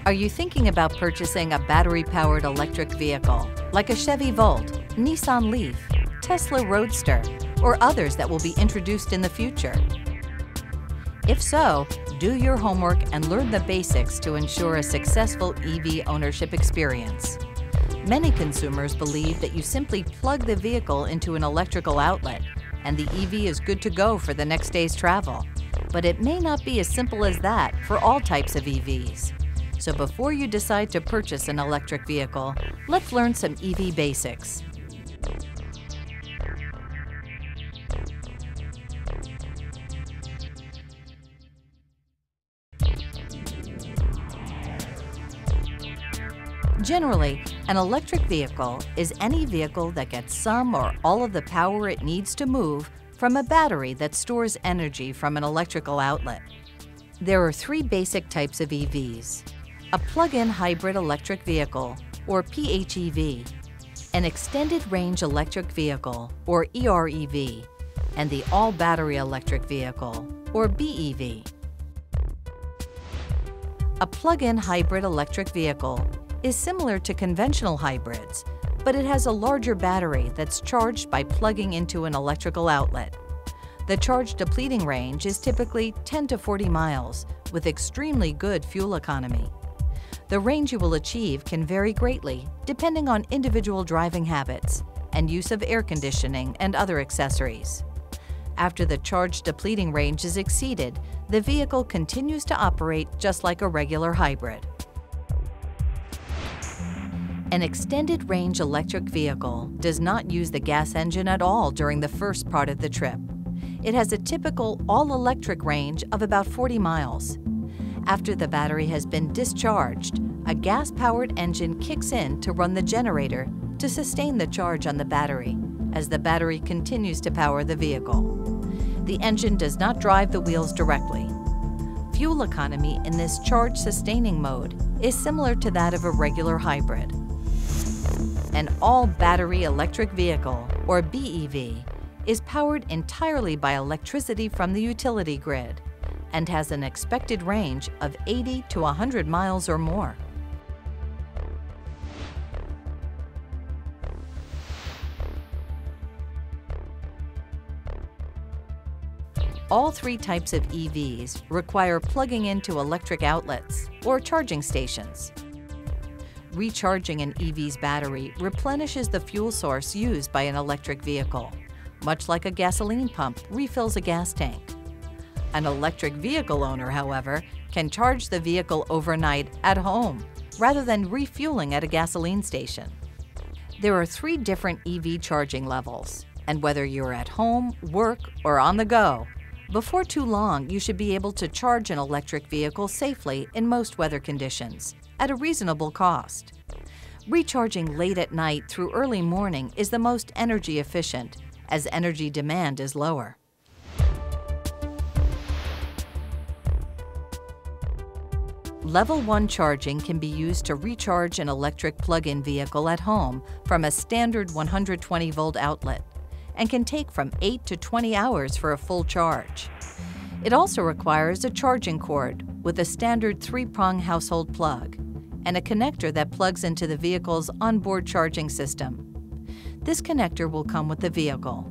Are you thinking about purchasing a battery-powered electric vehicle like a Chevy Volt, Nissan Leaf, Tesla Roadster, or others that will be introduced in the future? If so, do your homework and learn the basics to ensure a successful EV ownership experience. Many consumers believe that you simply plug the vehicle into an electrical outlet and the EV is good to go for the next day's travel. But it may not be as simple as that for all types of EVs. So before you decide to purchase an electric vehicle, let's learn some EV basics. Generally, an electric vehicle is any vehicle that gets some or all of the power it needs to move from a battery that stores energy from an electrical outlet. There are three basic types of EVs: a plug-in hybrid electric vehicle, or PHEV, an extended range electric vehicle, or EREV, and the all-battery electric vehicle, or BEV. A plug-in hybrid electric vehicle is similar to conventional hybrids, but it has a larger battery that's charged by plugging into an electrical outlet. The charge depleting range is typically 10 to 40 miles, with extremely good fuel economy. The range you will achieve can vary greatly depending on individual driving habits and use of air conditioning and other accessories. After the charge depleting range is exceeded, the vehicle continues to operate just like a regular hybrid. An extended range electric vehicle does not use the gas engine at all during the first part of the trip. It has a typical all-electric range of about 40 miles. After the battery has been discharged, a gas-powered engine kicks in to run the generator to sustain the charge on the battery as the battery continues to power the vehicle. The engine does not drive the wheels directly. Fuel economy in this charge-sustaining mode is similar to that of a regular hybrid. An all-battery electric vehicle, or BEV, is powered entirely by electricity from the utility grid and has an expected range of 80 to 100 miles or more. All three types of EVs require plugging into electric outlets or charging stations. Recharging an EV's battery replenishes the fuel source used by an electric vehicle, much like a gasoline pump refills a gas tank. An electric vehicle owner, however, can charge the vehicle overnight at home rather than refueling at a gasoline station. There are three different EV charging levels, and whether you're at home, work, or on the go, before too long you should be able to charge an electric vehicle safely in most weather conditions at a reasonable cost. Recharging late at night through early morning is the most energy efficient, as energy demand is lower. Level 1 charging can be used to recharge an electric plug-in vehicle at home from a standard 120-volt outlet and can take from 8 to 20 hours for a full charge. It also requires a charging cord with a standard 3-prong household plug and a connector that plugs into the vehicle's onboard charging system. This connector will come with the vehicle.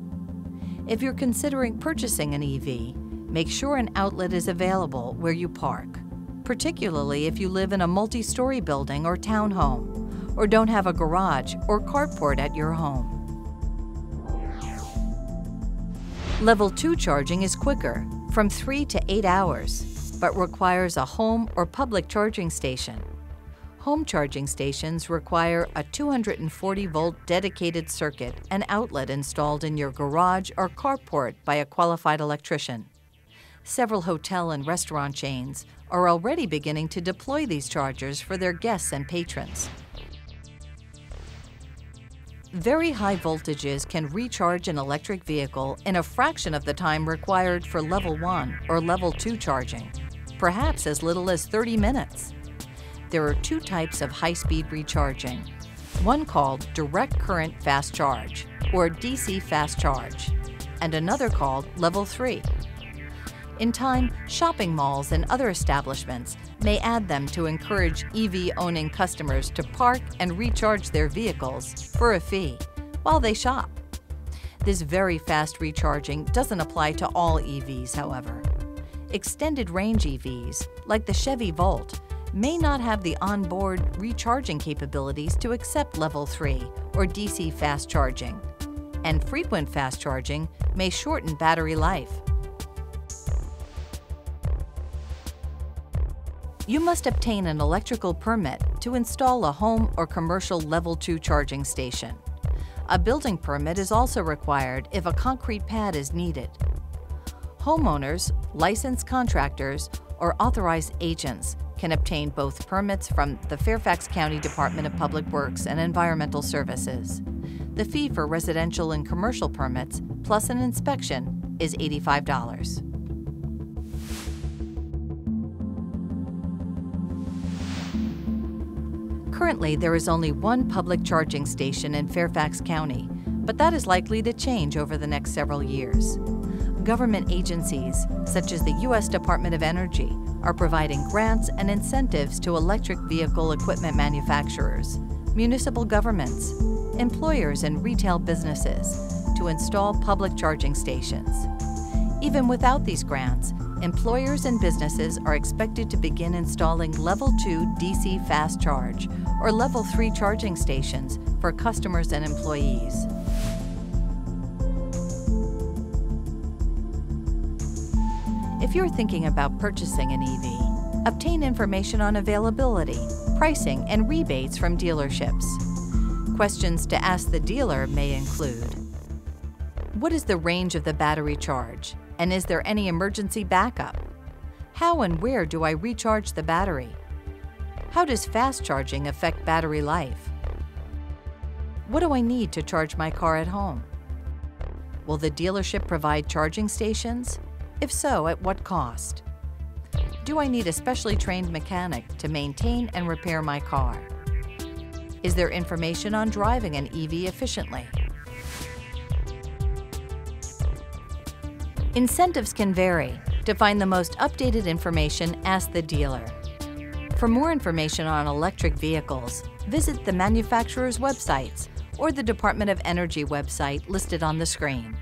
If you're considering purchasing an EV, make sure an outlet is available where you park, particularly if you live in a multi-story building or townhome, or don't have a garage or carport at your home. Level 2 charging is quicker, from 3 to 8 hours, but requires a home or public charging station. Home charging stations require a 240-volt dedicated circuit and outlet installed in your garage or carport by a qualified electrician. Several hotel and restaurant chains are already beginning to deploy these chargers for their guests and patrons. Very high voltages can recharge an electric vehicle in a fraction of the time required for level 1 or level 2 charging, perhaps as little as 30 minutes. There are two types of high-speed recharging, one called direct current fast charge, or DC fast charge, and another called level 3. In time, shopping malls and other establishments may add them to encourage EV-owning customers to park and recharge their vehicles for a fee while they shop. This very fast recharging doesn't apply to all EVs, however. Extended range EVs, like the Chevy Volt, may not have the onboard recharging capabilities to accept Level 3 or DC fast charging, and frequent fast charging may shorten battery life. You must obtain an electrical permit to install a home or commercial Level 2 charging station. A building permit is also required if a concrete pad is needed. Homeowners, licensed contractors, or authorized agents can obtain both permits from the Fairfax County Department of Public Works and Environmental Services. The fee for residential and commercial permits, plus an inspection, is $85. Currently, there is only one public charging station in Fairfax County, but that is likely to change over the next several years. Government agencies, such as the U.S. Department of Energy, are providing grants and incentives to electric vehicle equipment manufacturers, municipal governments, employers, and retail businesses to install public charging stations. Even without these grants, employers and businesses are expected to begin installing Level 2 DC fast charge or Level 3 charging stations for customers and employees. If you're thinking about purchasing an EV, obtain information on availability, pricing, and rebates from dealerships. Questions to ask the dealer may include: what is the range of the battery charge, and is there any emergency backup? How and where do I recharge the battery? How does fast charging affect battery life? What do I need to charge my car at home? Will the dealership provide charging stations? If so, at what cost? Do I need a specially trained mechanic to maintain and repair my car? Is there information on driving an EV efficiently? Incentives can vary. To find the most updated information, ask the dealer. For more information on electric vehicles, visit the manufacturer's websites or the Department of Energy website listed on the screen.